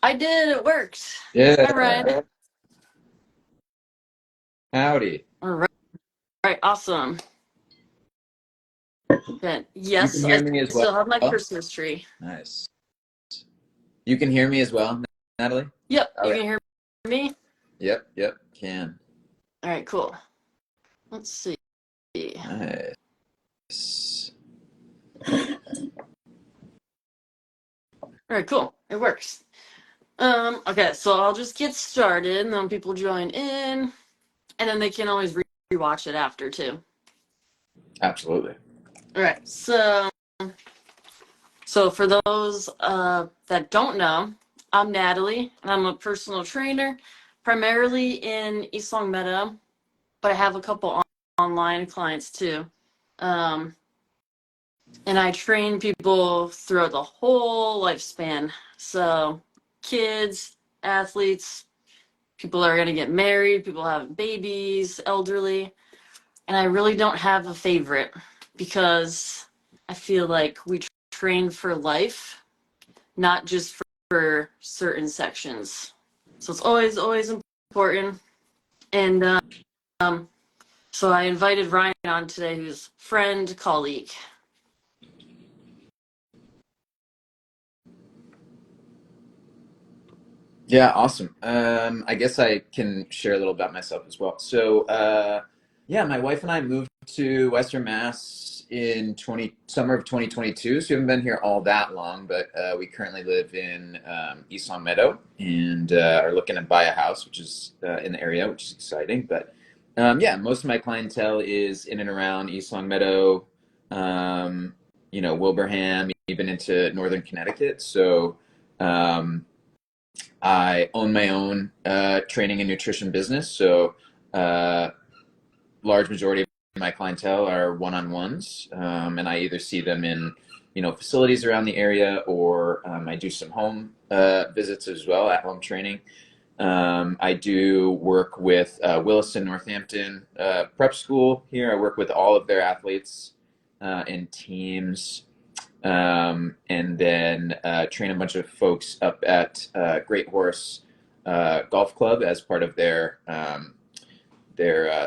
I did. It worked. Hi, Yeah. Ryan. Howdy. All right. All right. Awesome. Good. You can Yes, I hear me as still have my well? Christmas tree. Nice. You can hear me as well, Natalie? Yep. You Okay. can hear me? Yep, can. All right. Cool. Let's see. Nice. All right. Cool. It works. Okay. So I'll just get started, and then people join in, and then they can always rewatch it after too. Absolutely. All right. So for those that don't know, I'm Natalie, and I'm a personal trainer, primarily in East Long Meadow, but I have a couple online clients too. Um, and I train people throughout the whole lifespan. So kids, athletes, people that are going to get married, people having babies, elderly. And I really don't have a favorite because I feel like we train for life, not just for certain sections. So it's always important. And so I invited Ryan on today, who's friend, colleague. Yeah, awesome. I guess I can share a little about myself as well. Yeah, my wife and I moved to Western Mass in summer of 2022. So we haven't been here all that long, but we currently live in East Long Meadow and are looking to buy a house, which is in the area, which is exciting. But yeah, most of my clientele is in and around East Long Meadow, Wilbraham, even into Northern Connecticut. Um, I own my own training and nutrition business, so uh, large majority of my clientele are one-on-ones, and I either see them in facilities around the area, or I do some home visits as well, at home training. I do work with Williston Northampton Prep School here. I work with all of their athletes and teams, and then train a bunch of folks up at Great Horse Golf Club as part of their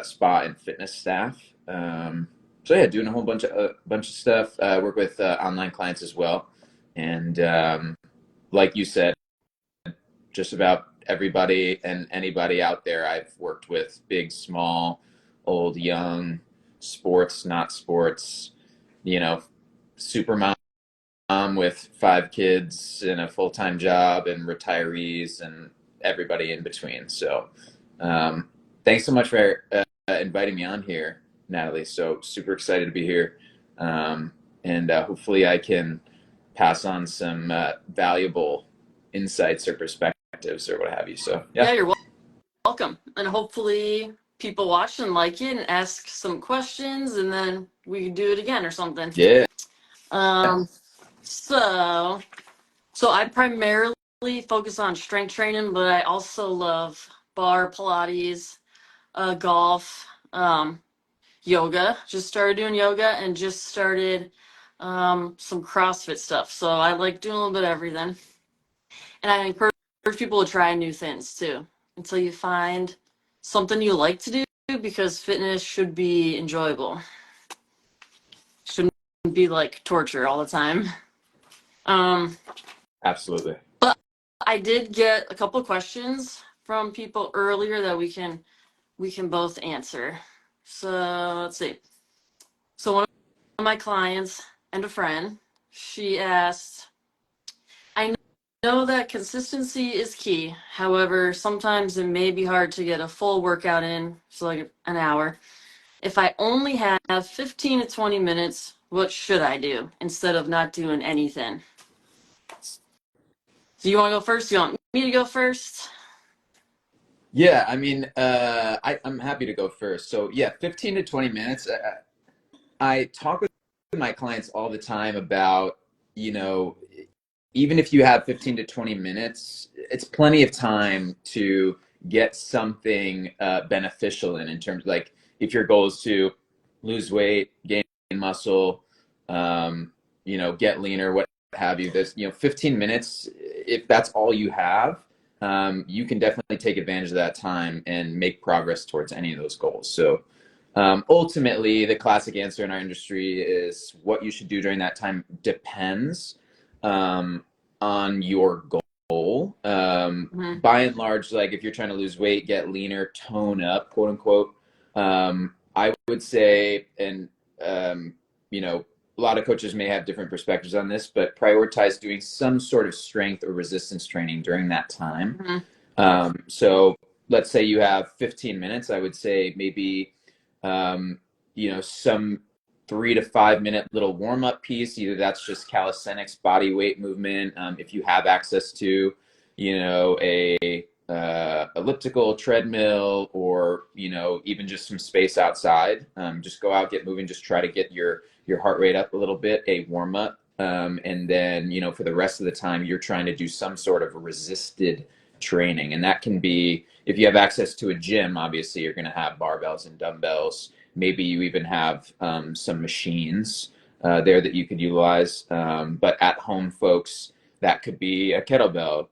spa and fitness staff. So yeah, doing a whole bunch of stuff. Work with online clients as well, and like you said, just about everybody and anybody out there I've worked with, big, small, old, young, sports, not sports, you know, super mom with 5 kids and a full-time job and retirees and everybody in between. So um, thanks so much for inviting me on here, Natalie. So super excited to be here. And hopefully I can pass on some valuable insights or perspectives or what have you. So Yeah, yeah. you're welcome. And hopefully people watch and like it and ask some questions, and then we can do it again or something. Yeah. Um, so so I primarily focus on strength training, but I also love bar, Pilates, golf, yoga. Just started doing yoga and just started some CrossFit stuff. So I like doing a little bit of everything. And I encourage people to try new things too until you find something you like to do, because fitness should be enjoyable. Shouldn't be like torture all the time. Um, Absolutely. but I did get a couple of questions from people earlier that we can both answer. So let's see. So one of my clients and a friend, she asked, I know that consistency is key. However, sometimes it may be hard to get a full workout in, so like an hour. If I only have 15 to 20 minutes, what should I do instead of not doing anything? Do you want to go first? Do you want me to go first? Yeah, I mean, I'm happy to go first. So yeah, 15 to 20 minutes. I talk with my clients all the time about, you know, even if you have 15 to 20 minutes, it's plenty of time to get something beneficial in terms of, like, if your goal is to lose weight, gain muscle, get leaner, what have you. This, 15 minutes, if that's all you have, you can definitely take advantage of that time and make progress towards any of those goals. So ultimately, the classic answer in our industry is what you should do during that time depends on your goal. Hmm. By and large, like if you're trying to lose weight, get leaner, tone up, quote unquote, I would say, and you know, a lot of coaches may have different perspectives on this, but prioritize doing some sort of strength or resistance training during that time. Hmm. So let's say you have 15 minutes. I would say maybe, um, some 3 to 5 minute little warm up piece. Either that's just calisthenics, body weight movement. If you have access to, a elliptical treadmill, or even just some space outside, just go out, get moving, just try to get your heart rate up a little bit, a warm up. And then, for the rest of the time, you're trying to do some sort of resisted training. And that can be, if you have access to a gym, obviously you're going to have barbells and dumbbells. Maybe you even have some machines there that you could utilize. But at home folks, that could be a kettlebell.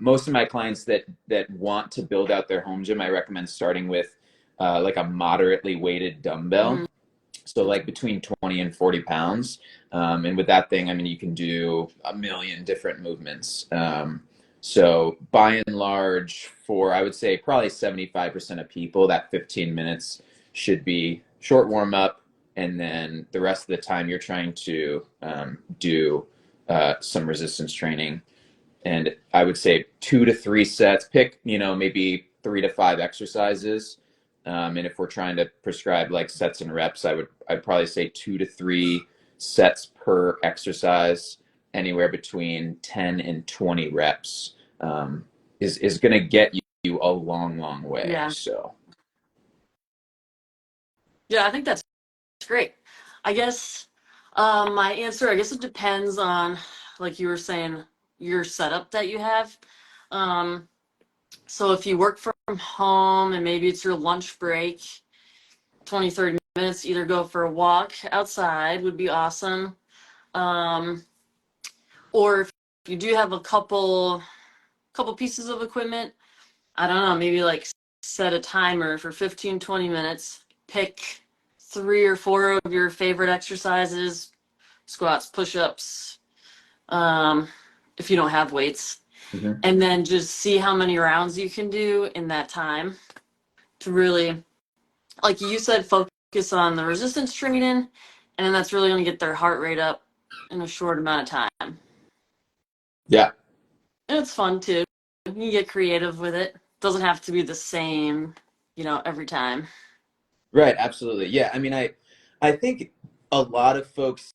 Most of my clients that want to build out their home gym, I recommend starting with like a moderately weighted dumbbell. Hmm. So like between 20 and 40 pounds. And with that thing, I mean, you can do a million different movements. So by and large, for I would say probably 75% of people, that 15 minutes should be short warm up. And then the rest of the time, you're trying to do some resistance training. And I would say 2 to 3 sets. Pick, maybe 3 to 5 exercises. And if we're trying to prescribe like sets and reps, I'd probably say 2 to 3 sets per exercise, anywhere between 10 and 20 reps, is going to get you a long, long way. Yeah. So Yeah, I think that's great. I guess my answer, I guess it depends on, like you were saying, your setup that you have. Um, so if you work from home and maybe it's your lunch break, 20, 30 minutes, either go for a walk outside would be awesome. Um, or if you do have a couple pieces of equipment, I don't know, maybe like set a timer for 15, 20 minutes, pick 3 or 4 of your favorite exercises, squats, push-ups, um, if you don't have weights, mhm. and then just see how many rounds you can do in that time to really, like you said, focus on the resistance training, and then that's really going to get their heart rate up in a short amount of time. Yeah. And it's fun too. You can get creative with it. Doesn't have to be the same, every time. Right, absolutely. Yeah, I mean, I think a lot of folks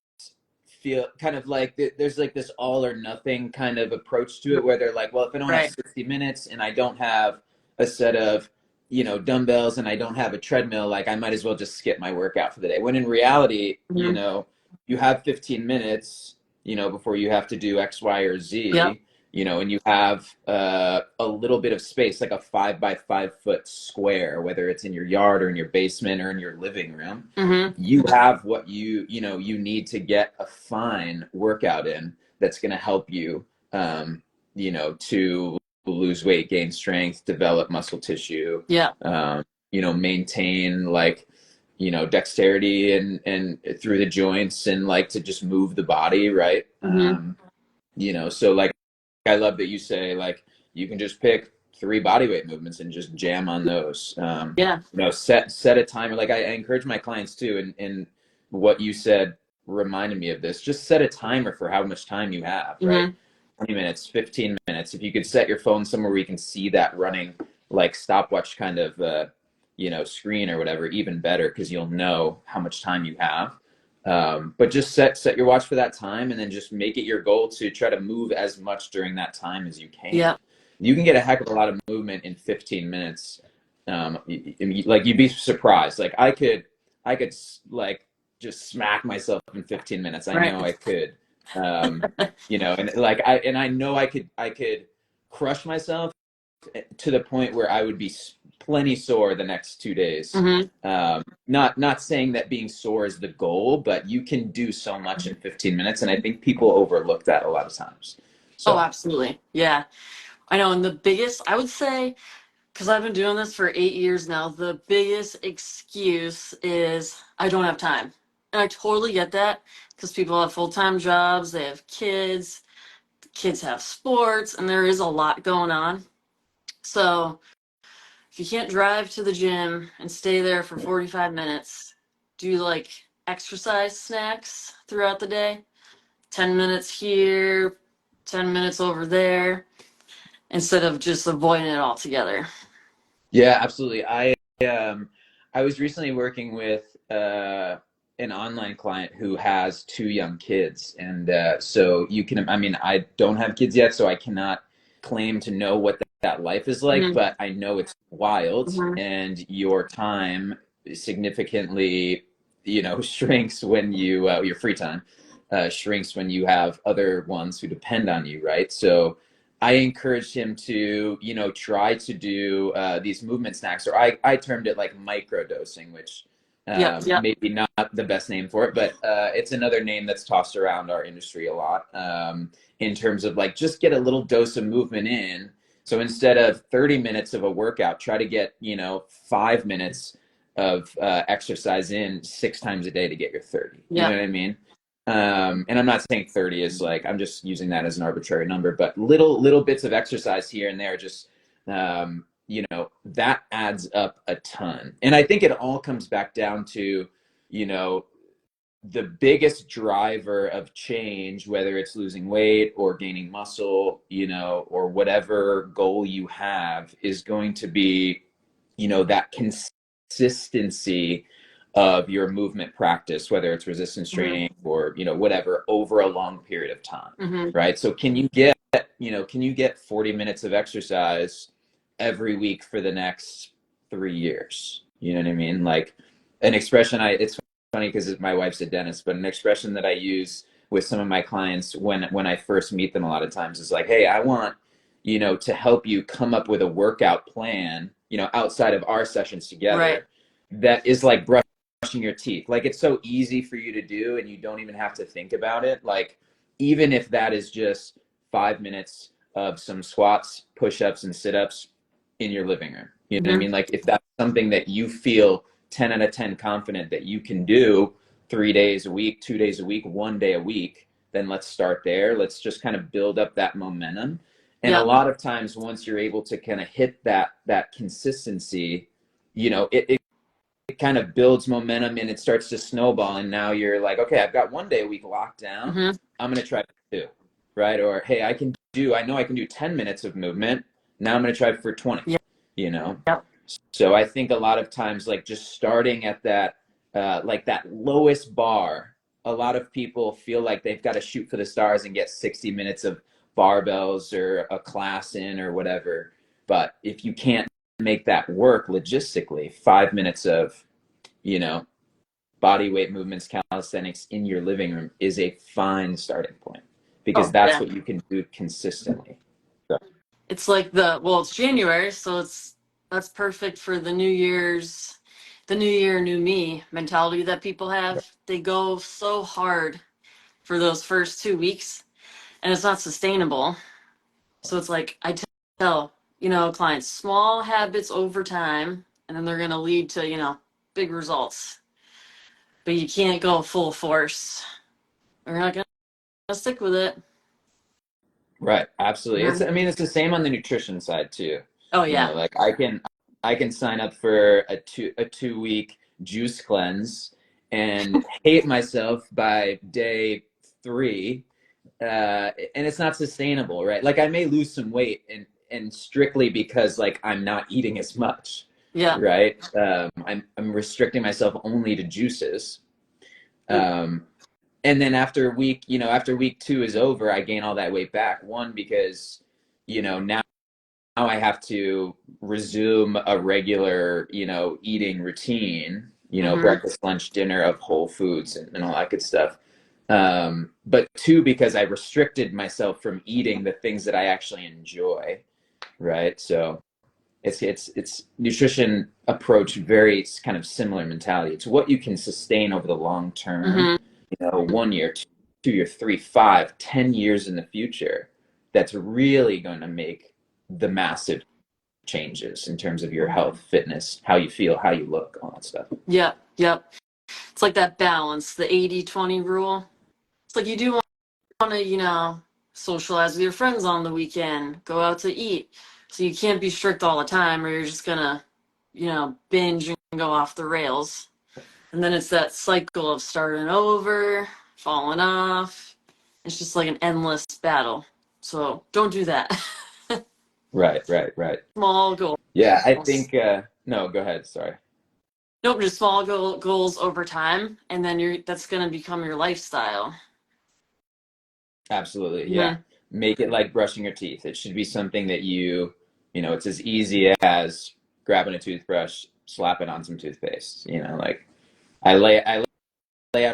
feel kind of like there's like this all or nothing kind of approach to it, where they're like, well, if I don't have Right. 60 minutes and I don't have a set of, dumbbells, and I don't have a treadmill, like I might as well just skip my workout for the day. When in reality, Hmm. you have 15 minutes, before you have to do X, Y, or Yep. Z, and you have a little bit of space, like a 5 by 5 foot square, whether it's in your yard or in your basement or in your living room. Hmm. You have what you need to get a fine workout in, that's going to help you, to lose weight, gain strength, develop muscle tissue, Yeah. maintain like, dexterity and through the joints, and like to just move the body, right? Hmm. So like, I love that you say like you can just pick 3 bodyweight movements and just jam on those. Yeah. Set a timer. Like I encourage my clients too, and what you said reminded me of this. Just set a timer for how much time you have, right? Hmm. 20 minutes, 15 minutes. If you could set your phone somewhere where you can see that running, like stopwatch kind of screen or whatever, even better, because you'll know how much time you have. But just set your watch for that time, and then just make it your goal to try to move as much during that time as you can. Yeah. You can get a heck of a lot of movement in 15 minutes. Like you'd be surprised. Like I could like just smack myself in 15 minutes. I Right. know I could. And like I know I could crush myself to the point where I would be plenty sore the next 2 days. Hmm. Not saying that being sore is the goal, but you can do so much in 15 minutes, and I think people overlook that a lot of times. Oh, So absolutely. Yeah. I know. And the biggest, I would say, because I've been doing this for 8 years now, the biggest excuse is I don't have time. And I totally get that because people have full-time jobs, they have kids, kids have sports, and there is a lot going on. So if you can't drive to the gym and stay there for 45 minutes, do like exercise snacks throughout the day. 10 minutes here, 10 minutes over there, instead of just avoiding it altogether. yeah, absolutely. I was recently working with an online client who has 2 young kids, and so you can. I mean, I don't have kids yet, so I cannot claim to know what that life is like, Hmm. but I know it's wild, Hmm. and your time significantly, shrinks when your free time shrinks when you have other ones who depend on you, right? So I encouraged him to, try to do these movement snacks, or I termed it like micro dosing, which Yep, yep. maybe not the best name for it, but it's another name that's tossed around our industry a lot in terms of like just get a little dose of movement in. So instead of 30 minutes of a workout, try to get, 5 minutes of exercise in 6 times a day to get your 30. You know Yep. what I mean? And I'm not saying 30 is like, I'm just using that as an arbitrary number, but little bits of exercise here and there, just that adds up a ton. And I think it all comes back down to, you know the biggest driver of change, whether it's losing weight or gaining muscle, or whatever goal you have, is going to be, that consistency of your movement practice, whether it's resistance Hmm. training or, whatever, over a long period of time, Hmm. right? So can you get 40 minutes of exercise every week for the next 3 years? You know what I mean? Like an expression it's funny because my wife's a dentist, but an expression that I use with some of my clients when I first meet them a lot of times is like, hey, I want, to help you come up with a workout plan, outside of our sessions Right. together that is like brushing your teeth. Like it's so easy for you to do and you don't even have to think about it. Like even if that is just 5 minutes of some squats, push-ups, and sit-ups in your living room. You know what I Hmm. mean? Like if that's something that you feel 10 out of 10 confident that you can do 3 days a week, 2 days a week, one day a week, then let's start there. Let's just kind of build up that momentum. And a Yep. lot of times once you're able to kind of hit that consistency, it kind of builds momentum and it starts to snowball. And now you're like, okay, I've got one day a week locked down. Hmm. I'm going to try 2, right? Or, hey, I know I can do 10 minutes of movement. Now I'm going to try for 20, Yep. you know? Yep. So I think a lot of times, like just starting at that, like that lowest bar, a lot of people feel like they've got to shoot for the stars and get 60 minutes of barbells or a class in or whatever. But if you can't make that work logistically, 5 minutes of, you know, body weight movements, calisthenics in your living room is a fine starting point because Oh, that's yeah. what you can do consistently. So, It's like it's January, so that's perfect for the new year, new me mentality that people have. They go so hard for those first 2 weeks, and it's not sustainable. So it's like I tell, clients small habits over time, and then they're going to lead to, big results. But you can't go full force. We're not going to stick with it. right, absolutely. Mhm. I mean, it's the same on the nutrition side too. Oh, yeah. Like I can sign up for a 2 week juice cleanse and hate myself by day 3, and it's not sustainable, right? Like I may lose some weight and strictly because like I'm not eating as much, Yeah. right? I'm restricting myself only to juices. Um, and then after week 2 is over, I gain all that weight back. One, because, now I have to resume a regular, eating routine, Hmm. breakfast, lunch, dinner of whole foods and all that good stuff. But 2, because I restricted myself from eating the things that I actually enjoy. right? So it's nutrition approach very kind of similar mentality. It's what you can sustain over the long term, Hmm. 1 year, 2 year, 3, 5, 10 years in the future. That's really going to make the massive changes in terms of your health, fitness, how you feel, how you look, all that stuff. Yep, yep. It's like that balance, the 80-20 rule. It's like you do want to, socialize with your friends on the weekend, go out to eat. So you can't be strict all the time or you're just gonna, binge and go off the rails. And then it's that cycle of starting over, falling off. It's just like an endless battle. So don't do that. Right, right, right. Small Yeah, I goals. think no, go ahead, sorry. Nope, just small goals over time, and then that's gonna become your lifestyle. Absolutely, yeah. Hmm. Make it like brushing your teeth. It should be something that it's as easy as grabbing a toothbrush, slapping on some toothpaste. Like I lay out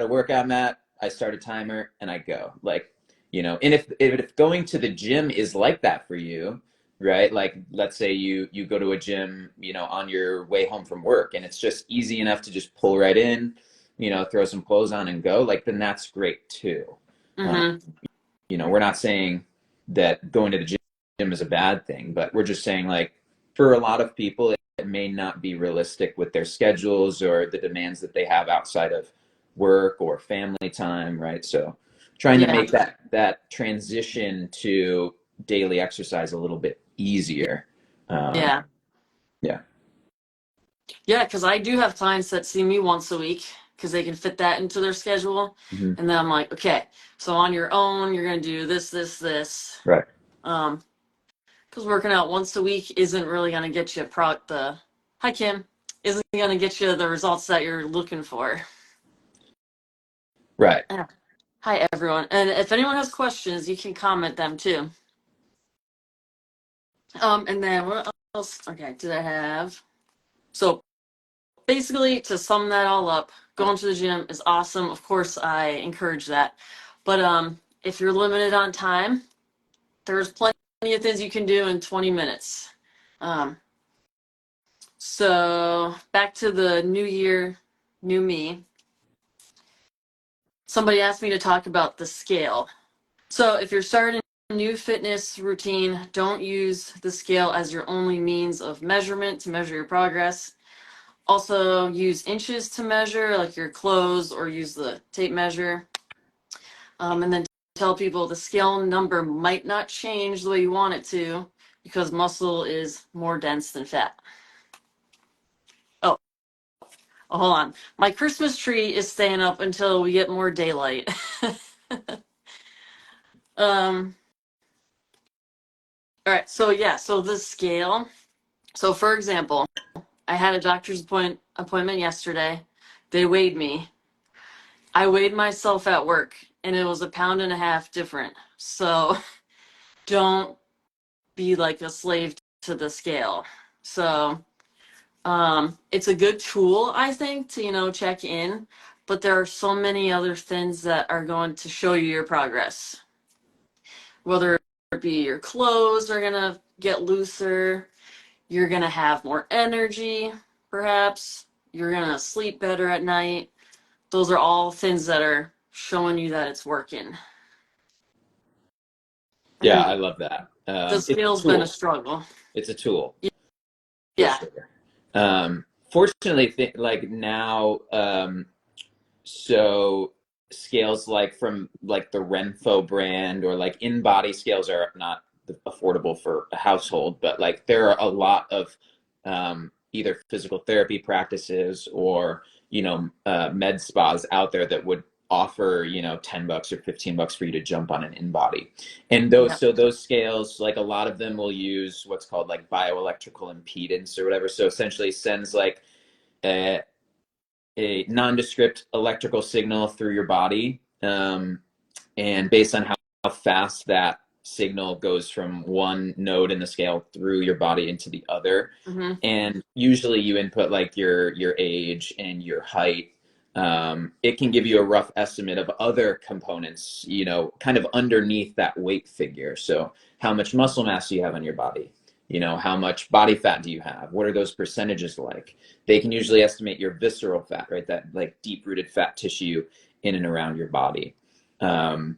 a workout mat, I start a timer, and I go. And if going to the gym is like that for you, right? Like let's say you go to a gym, on your way home from work, and it's just easy enough to just pull right in, throw some clothes on and go. Like then that's great too. Uh, Hmm. we're not saying that going to the gym is a bad thing, but we're just saying like for a lot of people, it may not be realistic with their schedules or the demands that they have outside of work or family time, right? So trying to Yeah, make that transition to daily exercise a little bit easier. Um, yeah, yeah. yeah. Because I do have clients that see me once a week because they can fit that into their schedule, Hmm. and then I'm like, okay, so on your own, you're gonna do this, this, this. Right. Um, because working out once a week isn't really gonna get you the hi Kim isn't gonna get you the results that you're looking for. Right. Yeah. Hi everyone, and if anyone has questions, you can comment them too. And then what else? Okay, did I have? So basically, to sum that all up, going to the gym is awesome. Of course, I encourage that. But if you're limited on time, there's plenty of things you can do in 20 minutes. Um, so back to the new year, new me. Somebody asked me to talk about the scale. So if you're starting a new fitness routine, don't use the scale as your only means of measurement to measure your progress. Also, use inches to measure, like your clothes, or use the tape measure. And then tell people the scale number might not change the way you want it to because muscle is more dense than fat. Oh, hold on. My Christmas tree is staying up until we get more daylight. um, all right, so yeah, so the scale. So for example, I had a doctor's appointment yesterday. They weighed me. I weighed myself at work and it was a pound and a half different. So don't be like a slave to the scale. So it's a good tool, I think, to, check in, but there are so many other things that are going to show you your progress. Whether it be your clothes are gonna get looser, you're gonna have more energy, perhaps, you're gonna sleep better at night. Those are all things that are showing you that it's working. Yeah, And I love that. the It's a scale's been a tool. struggle. It's a tool for Yeah. sure. Fortunately, like now, so scales like from like the Renpho brand or like in-body scales are not affordable for a household, but like there are a lot of either physical therapy practices or med spas out there that would offer $10 or $15 for you to jump on an in-body. And those Yeah. so those scales, like a lot of them will use what's called like bioelectrical impedance or whatever. So essentially sends like a, a nondescript electrical signal through your body. And based on how fast that signal goes from one node in the scale through your body into the other. Hmm. And usually you input like your age and your height. It can give you a rough estimate of other components, kind of underneath that weight figure. So how much muscle mass do you have on your body? How much body fat do you have? What are those percentages like? They can usually estimate your visceral fat, right? That like deep rooted fat tissue in and around your body. Um,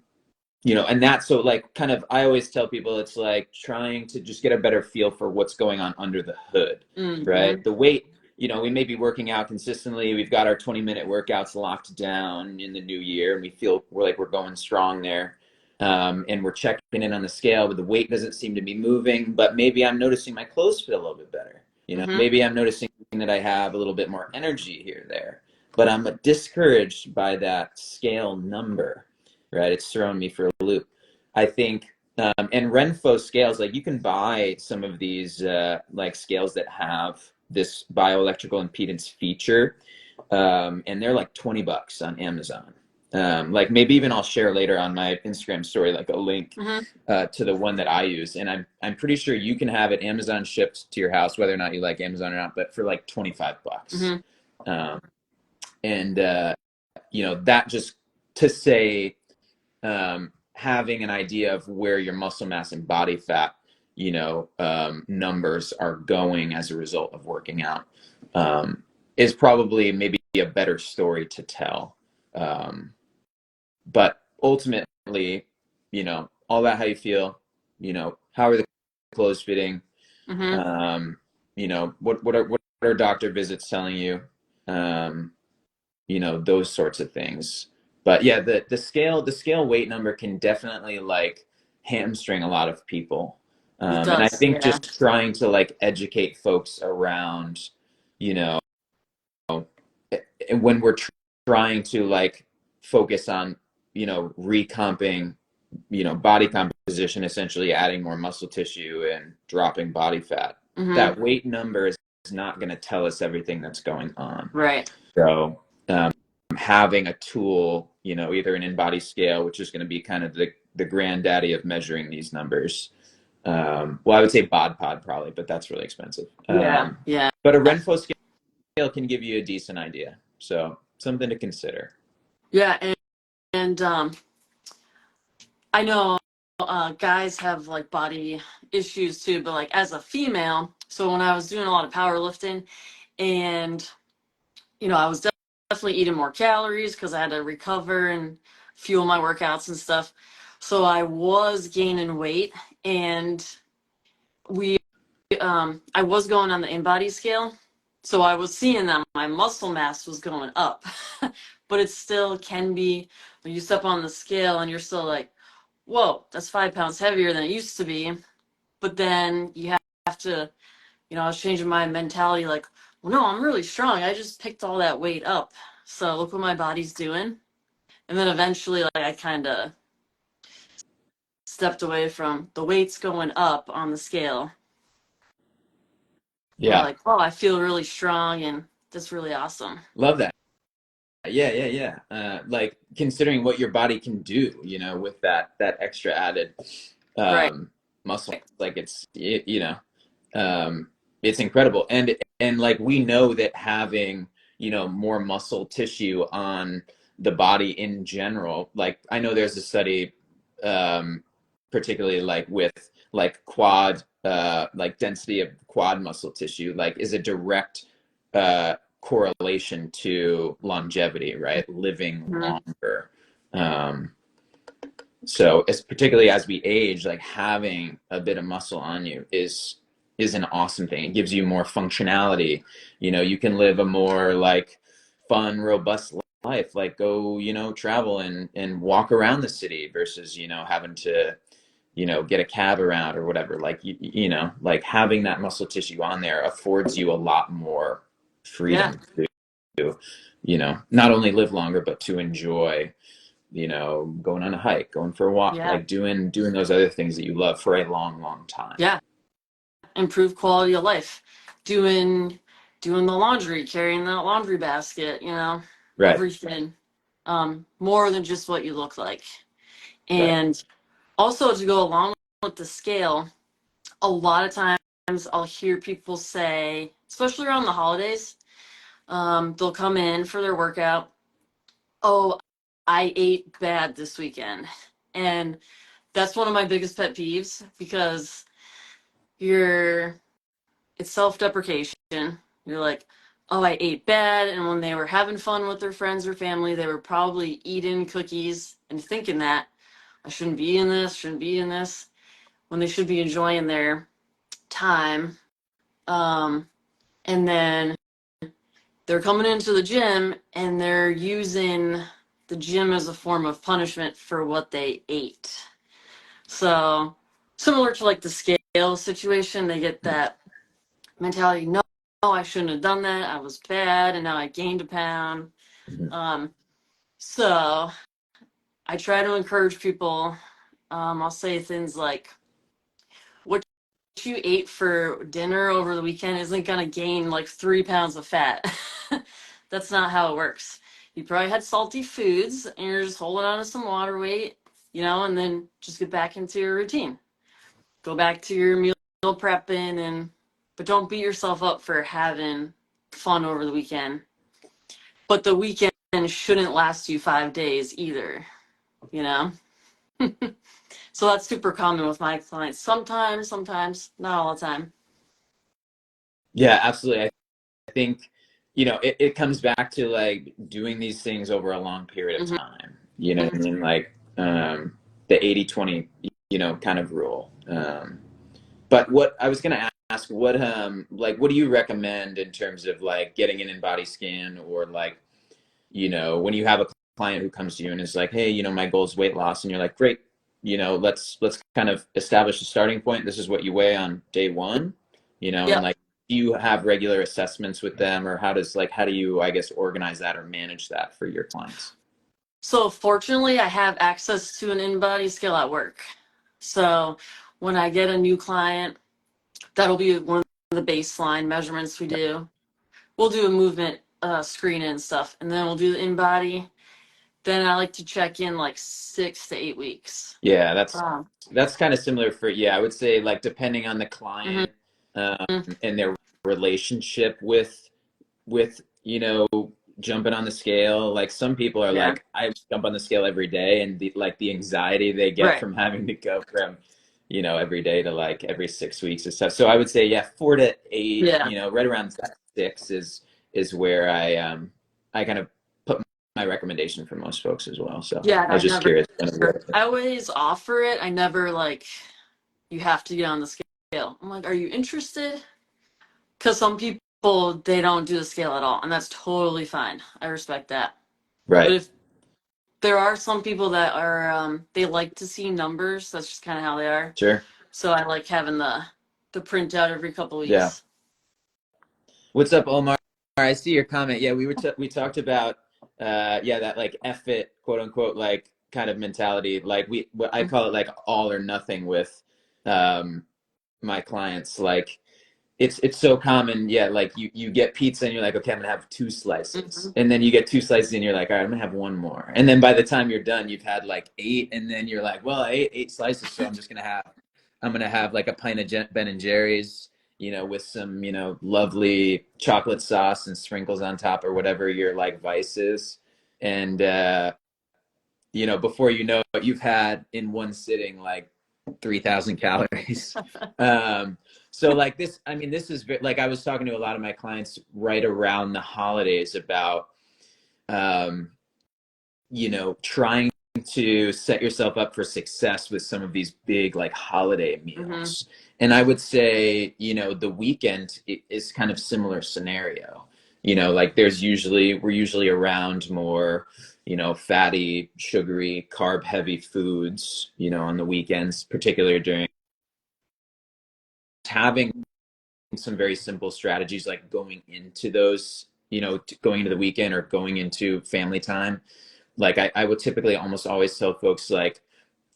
and that's so like kind of, I always tell people it's like trying to just get a better feel for what's going on under the hood, Mm-hmm. right? The weight, we may be working out consistently. We've got our 20-minute workouts locked down in the new year, and we're like we're going strong there. And we're checking in on the scale, but the weight doesn't seem to be moving. But maybe I'm noticing my clothes fit a little bit better. Mm-hmm. Maybe I'm noticing that I have a little bit more energy here, there. But I'm discouraged by that scale number, right? It's throwing me for a loop. I think, and Renfo scales, like you can buy some of these like scales that have this bioelectrical impedance feature, and they're like $20 on Amazon. Like maybe even I'll share later on my Instagram story like a link Mm-hmm. to the one that I use, and I'm pretty sure you can have it Amazon shipped to your house, whether or not you like Amazon or not, but for like $25. Mm-hmm. Um, and that just to say, having an idea of where your muscle mass and body fat, numbers are going as a result of working out, is probably maybe a better story to tell. But ultimately, all about how you feel, how are the clothes fitting, Mm-hmm. what are doctor visits telling you, um, those sorts of things. But yeah, the scale weight number can definitely like hamstring a lot of people. It And I does. think Yeah. just trying to like educate folks around, you know, when we're trying to like focus on, recomping, body composition, essentially adding more muscle tissue and dropping body fat. Mm-hmm. That weight number is not going to tell us everything that's going on. Right. So, having a tool, either an in-body scale, which is going to be kind of the granddaddy of measuring these numbers. Well, I would say bod pod probably, but that's really expensive. Yeah. Yeah. But a Renfo scale can give you a decent idea. So something to consider. Yeah. And I know guys have like body issues too, but like as a female, so when I was doing a lot of powerlifting and I was definitely eating more calories because I had to recover and fuel my workouts and stuff. So I was gaining weight and we I was going on the in-body scale. So I was seeing that my muscle mass was going up. But it still can be when you step on the scale and you're still like, whoa, that's 5 pounds heavier than it used to be. But then you have to, I was changing my mentality like, well, no, I'm really strong. I just picked all that weight up. So look what my body's doing. And then eventually, like, I kind of stepped away from the weights going up on the scale. And I'm Yeah, like, oh, I feel really strong and that's really awesome. love that. Yeah, yeah, yeah. Like considering what your body can do, with that extra added Right. um, muscle, like um, it's incredible. And like we know that having more muscle tissue on the body in general, like I know there's a study, particularly like with like quad, like density of quad muscle tissue, like is a direct correlation to longevity, right? Living Mhm. longer. Um, so as particularly as we age, like having a bit of muscle on you is an awesome thing. It gives you more functionality. You can live a more like fun, robust life, like go, travel and walk around the city versus, having to, get a cab around or whatever. Like like having that muscle tissue on there affords you a lot more Yeah. freedom to, not only live longer, but to enjoy going on a hike, going for a walk, Yeah. like doing those other things that you love for a long, long time. Yeah. Improve quality of life. Doing doing the laundry, carrying that laundry basket, Right, everything. More than just what you look like. right. And also to go along with the scale, a lot of times I'll hear people say, especially around the holidays, they'll come in for their workout. Oh, I ate bad this weekend. And that's one of my biggest pet peeves because, you're it's self-deprecation. You're like, oh, I ate bad. And when they were having fun with their friends or family, they were probably eating cookies and thinking that I shouldn't be in this, shouldn't be in this, when they should be enjoying their time. Um, and then they're coming into the gym and they're using the gym as a form of punishment for what they ate. So, similar to like the scale situation, they get that mentality, no, I shouldn't have done that. I was bad and now I gained a pound. Mhm. Um, so I try to encourage people. I'll say things like, what you ate for dinner over the weekend isn't going to gain like 3 pounds of fat. That's not how it works. You probably had salty foods and you're just holding on to some water weight, and then just get back into your routine. Go back to your meal prepping but don't beat yourself up for having fun over the weekend. But the weekend shouldn't last you 5 days either, you know? So that's super common with my clients. Sometimes, not all the time. Yeah, absolutely. I think, it comes back to like doing these things over a long period of Hmm. time. You know what I mean? Like the 80-20, kind of rule. But what I was going to ask, what do you recommend in terms of like getting an in-body scan, or like, when you have a client who comes to you and is like, hey, my goal is weight loss, and you're like, great, let's kind of establish a starting point. This is what you weigh on day one, and Yep. like, do you have regular assessments with them, or how do you, I guess, organize that or manage that for your clients? So fortunately, I have access to an in-body scale at work. So when I get a new client, that'll be one of the baseline measurements we do. We'll do a movement screen and stuff, and then we'll do the in-body. Then I like to check in like 6 to 8 weeks. Yeah, Um, that's kind of similar for, yeah, I would say, like, depending on the mhm. client, um, and their relationship with jumping on the scale. Like, some people are Yeah, like, I jump on the scale every day, and the anxiety they get right. from having to go from every day to like every 6 weeks or stuff. So I would say, yeah, 4 to 8, Yeah, right around 6 is where I kind of put my recommendation for most folks as well. So yeah. And I was I just never, curious kind of I always offer it. I never like, you have to get on the scale. I'm like, are you interested? Because some people, they don't do the scale at all, and that's totally fine. I respect that. But right. if there are some people that are, they like to see numbers. That's just kind of how they are. Sure. So I like having the printout every couple Yeah. weeks. What's up, Omar? I see your comment. Yeah, we talked about yeah, that like F it, quote unquote, like kind of mentality. Like, what I call it, like, all or nothing with um my clients. Like, it's so common. Yeah, like, you get pizza and you're like, okay, I'm gonna have 2 slices, Hmm. and then you get 2 slices and you're like, all right, I'm gonna have one more, and then by the time you're done, you've had like 8, and then you're like, well, I ate 8 slices, so I'm gonna have like a pint of Ben and Jerry's, with some, lovely chocolate sauce and sprinkles on top, or whatever your like vice is, and before you know it, you've had in one sitting like 3,000 calories. Um, so like this, I mean, this is like, I was talking to a lot of my clients right around the holidays about, um, trying to set yourself up for success with some of these big like holiday Hmm. meals. And I would say, the weekend is kind of similar scenario. Like, we're usually around more, fatty, sugary, carb heavy foods, on the weekends, particularly during having some very simple strategies, like going into those, going into the weekend or going into family time. Like, I would typically almost always tell folks, like,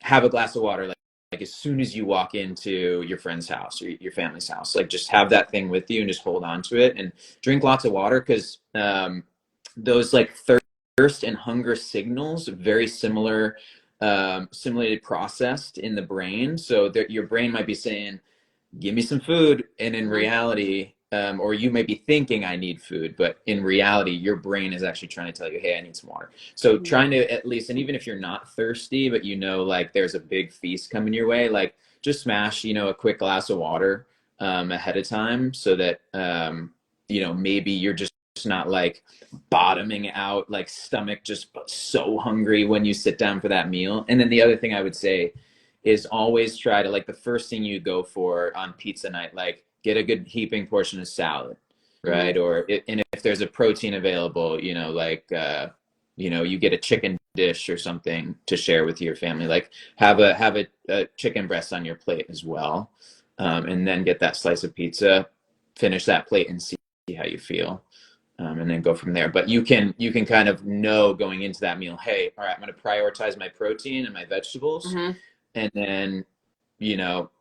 have a glass of water, like as soon as you walk into your friend's house or your family's house. Like, just have that thing with you and just hold on to it and drink lots of water, because those like thirst and hunger signals are very similar, similarly processed in the brain. So that your brain might be saying, give me some food, and in Hmm. reality, or you may be thinking, I need food, but in reality your brain is actually trying to tell you, hey, I need some water. So trying to, at least, and even if you're not thirsty, but like there's a big feast coming your way, like, just smash, a quick glass of water, ahead of time so that maybe you're just not like bottoming out, like stomach just so hungry when you sit down for that meal. And then the other thing I would say is always try to, like, the first thing you go for on pizza night, like get a good heaping portion of salad, right? Mm-hmm. And if there's a protein available, you get a chicken dish or something to share with your family. Like have a chicken breast on your plate as well, and then get that slice of pizza, finish that plate, and see how you feel, and then go from there. But you can kind of know going into that meal, hey, all right, I'm going to prioritize my protein and my vegetables, Mm-hmm. and then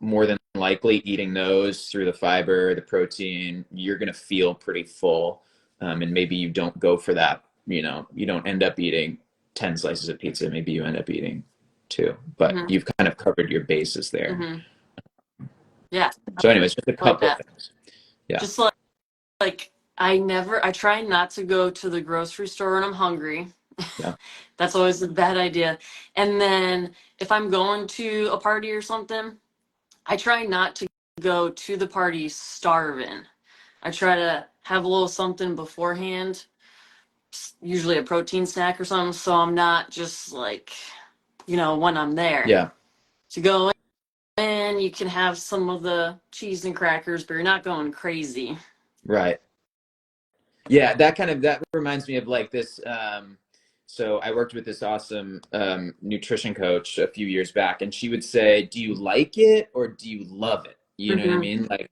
more than likely eating those through the fiber, the protein, you're going to feel pretty full. And maybe you don't go for that, you don't end up eating 10 slices of pizza. Maybe you end up eating two, but Mm-hmm. you've kind of covered your bases there. Mm-hmm. Yeah, So anyways, just a I like couple that. things. Yeah. Just like I try not to go to the grocery store when I'm hungry. Yeah. That's always a bad idea. And then if I'm going to a party or something, I try not to go to the party starving. I try to have a little something beforehand, usually a protein snack or something, so I'm not just like, when I'm there. Yeah. To go in, you can have some of the cheese and crackers, but you're not going crazy. Right. Yeah, that reminds me of like this. So I worked with this awesome nutrition coach a few years back, and she would say, "Do you like it or do you love it?" You know what I Hmm. mean? Like,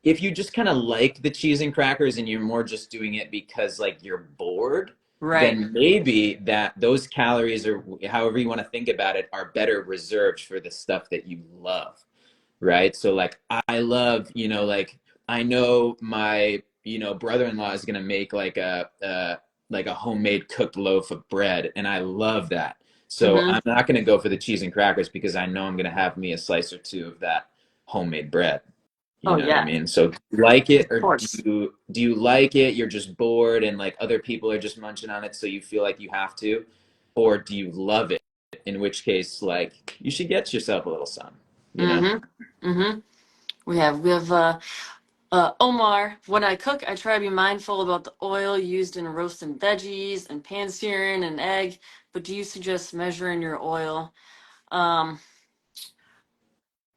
if you just kind of like the cheese and crackers and you're more just doing it because like you're bored, Right. then maybe that those calories, or however you want to think about it, are better reserved for the stuff that you love, right? So like I love, like I know my, brother-in-law is gonna make like a homemade cooked loaf of bread, and I love that. So Hmm. I'm not gonna go for the cheese and crackers because I know I'm gonna have me a slice or two of that homemade bread. You Oh know what I yeah, mean? So do you like it, of or do course. you like it? You're just bored, and like other people are just munching on it, so you feel like you have to, or do you love it? In which case, like you should get yourself a little something. You know? Hmm. Hmm. We have Omar. When I cook, I try to be mindful about the oil used in roasting veggies and pan searing and egg. But do you suggest measuring your oil? Um,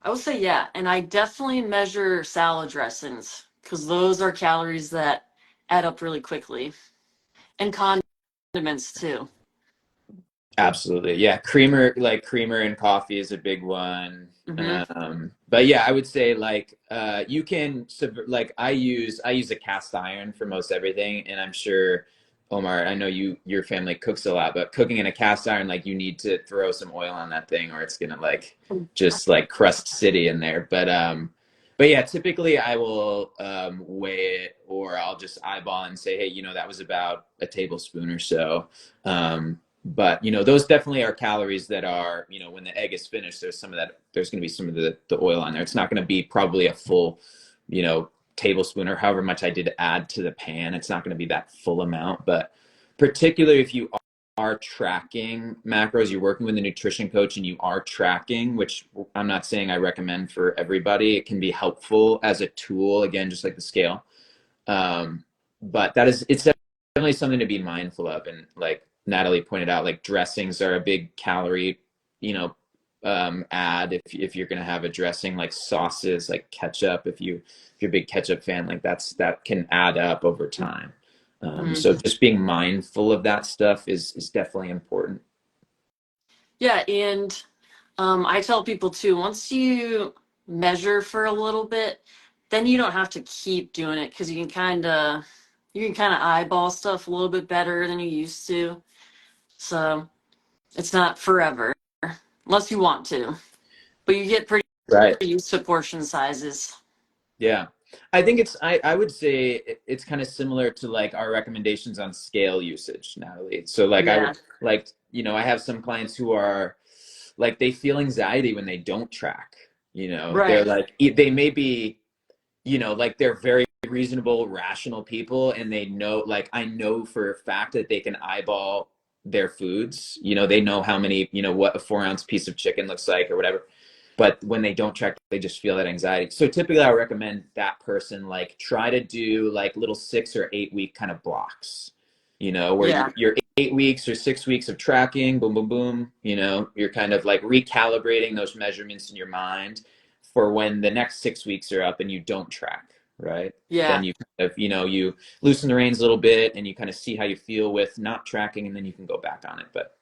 I would say yeah, and I definitely measure salad dressings because those are calories that add up really quickly, and condiments too. Absolutely. Yeah. Creamer in coffee is a big one. Hmm. But yeah, I would say like you can like I use a cast iron for most everything, and I'm sure Omar, I know your family cooks a lot, but cooking in a cast iron, like you need to throw some oil on that thing or it's gonna like just like crust city in there. But yeah, typically I will weigh it, or I'll just eyeball and say, hey, that was about a tablespoon or so. But those definitely are calories that are, when the egg is finished, there's going to be some of the oil on there. It's not going to be probably a full, tablespoon or however much I did add to the pan. It's not going to be that full amount. But particularly if you are tracking macros, you're working with a nutrition coach and you are tracking, which I'm not saying I recommend for everybody. It can be helpful as a tool, again, just like the scale. um, but it's definitely something to be mindful of. And like Natalie pointed out, like dressings are a big calorie, you know, add if you're gonna have a dressing, like sauces, like ketchup. If you're a big ketchup fan, like that can add up over time. So Hmm. just being mindful of that stuff is definitely important. Yeah, and I tell people too, once you measure for a little bit, then you don't have to keep doing it because you can kind of eyeball stuff a little bit better than you used to. So it's not forever unless you want to, but you get pretty Right. used to portion sizes. Yeah. I think I would say it's kind of similar to like our recommendations on scale usage, Natalie. So like I Yeah, would like, I have some clients who are like they feel anxiety when they don't track. They're right. like they may be, like they're very reasonable, rational people, and they know, like I know for a fact that they can eyeball their foods. They know how many, what a 4-ounce piece of chicken looks like or whatever. but when they don't track, they just feel that anxiety. So typically I recommend that person like try to do like little 6 or 8 week kind of blocks, where Yeah. you're 8 weeks or 6 weeks of tracking, boom, boom, boom, you're kind of like recalibrating those measurements in your mind for when the next 6 weeks are up and you don't track, right? Then Yeah. you kind of, you loosen the reins a little bit and you kind of see how you feel with not tracking, and then you can go back on it. But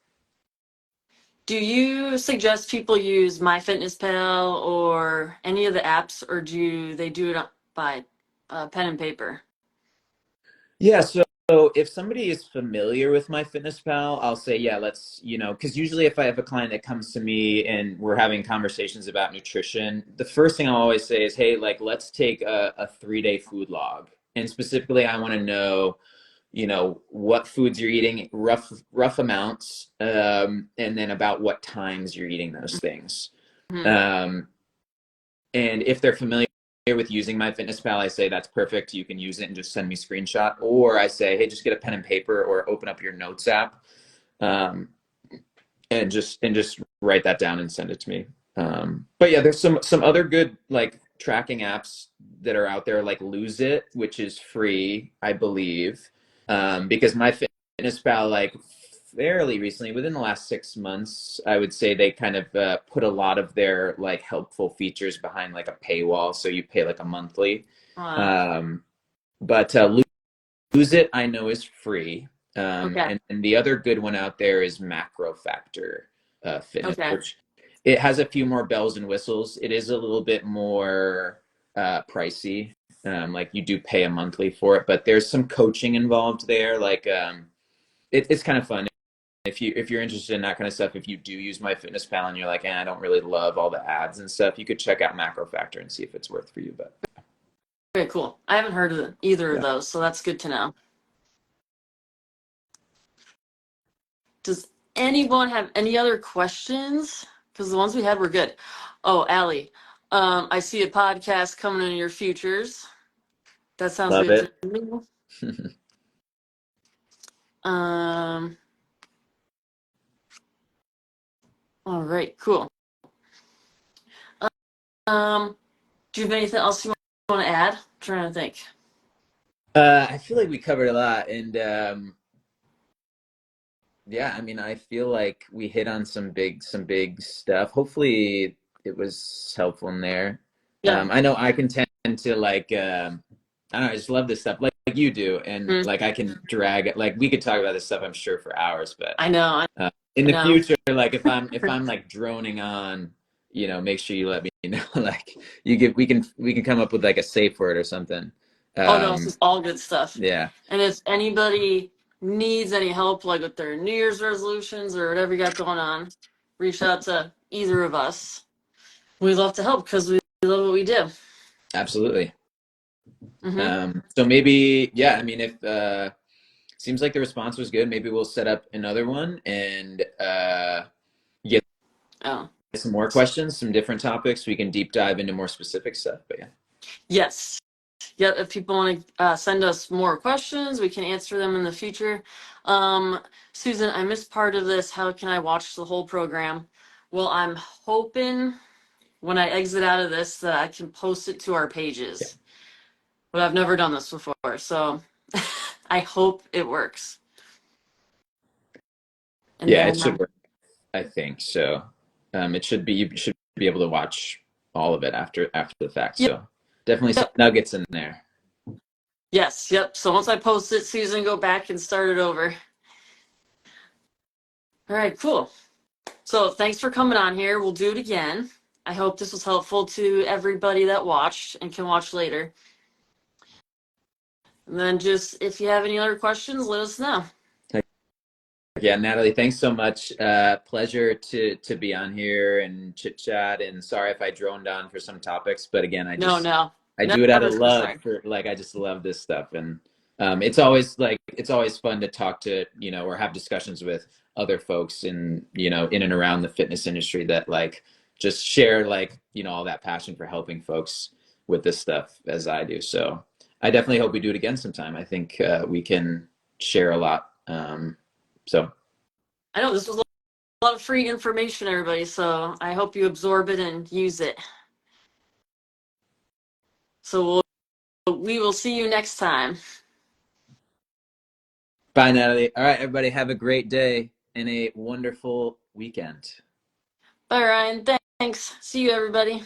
Do you suggest people use MyFitnessPal or any of the apps, or do they do it by pen and paper? yeah, so if somebody is familiar with MyFitnessPal, I'll say, yeah, let's, because usually if I have a client that comes to me and we're having conversations about nutrition, the first thing I'll always say is, hey, like, let's take a 3-day food log. And specifically, I want to know, what foods you're eating, rough amounts, and then about what times you're eating those things. Hmm. Um, and if they're familiar with using MyFitnessPal, I say that's perfect. You can use it and just send me a screenshot. Or I say, hey, just get a pen and paper or open up your notes app, um, and just write that down and send it to me. But yeah, there's some other good like tracking apps that are out there, like Lose It, which is free, I believe, because MyFitnessPal, like fairly recently, within the last 6 months, I would say they kind of put a lot of their like helpful features behind like a paywall, so you pay like a monthly. Wow. Um, but Lose It, I know, is free. Okay. And the other good one out there is Macro Factor Fitness, Okay. which it has a few more bells and whistles. It is a little bit more pricey. Like you do pay a monthly for it, but there's some coaching involved there. Like it's kind of fun if you're interested in that kind of stuff. If you do use MyFitnessPal and you're like, I don't really love all the ads and stuff, you could check out Macro Factor and see if it's worth for you. But Okay, cool. I haven't heard of either of yeah, those, so that's good to know. Does anyone have any other questions? Because the ones we had were good. Oh, Allie, I see a podcast coming in your futures. That sounds love good it. to me. Um, all right, cool. Do you have anything else you want to add? I'm trying to think. I feel like we covered a lot, and yeah, I mean, I feel like we hit on some big stuff. Hopefully, it was helpful in there. Yeah. I know I can tend to like, I don't know, I just love this stuff, like you do, and Mm, like I can drag it. Like we could talk about this stuff, I'm sure, for hours. But I know. I in I the know. future, like if I'm like droning on, make sure you let me know. Like we can come up with like a safe word or something. Oh no, this Um, is all good stuff. yeah, And if anybody needs any help, like with their New Year's resolutions or whatever you got going on, reach out to either of us. We love to help because we love what we do. absolutely. Hmm. So maybe, yeah, I mean, if seems like the response was good, maybe we'll set up another one and get Oh, some more questions, some different topics. We can deep dive into more specific stuff. But yeah, yes. Yeah, if people want to send us more questions, we can answer them in the future. Um, Susan, I missed part of this. How can I watch the whole program? Well, I'm hoping when I exit out of this that I can post it to our yeah, pages. But I've never done this before, so I hope it works. And yeah, it then, should work. I think so. It should be you should be able to watch all of it after the fact. yep, So definitely some yep, nuggets in there. yes, yep. So once I post it, Susan, go back and start it over. All right, cool. So thanks for coming on here. We'll do it again. I hope this was helpful to everybody that watched and can watch later. And then just if you have any other questions, let us know. Yeah, Natalie, thanks so much. Pleasure to be on here and chit chat. And sorry if I droned on for some topics, but again, I No, just no, I do it out of never say love sorry. for like I just love this stuff, and it's always fun to talk to or have discussions with other folks in and around the fitness industry that like just share like all that passion for helping folks with this stuff as I do. So I definitely hope we do it again sometime. I think we can share a lot. So I know this was lot of free information, everybody. So I hope you absorb it and use it. So we will see you next time. Bye, Natalie. All right, everybody, have a great day and a wonderful weekend. Bye, Ryan. Thanks. See you, everybody.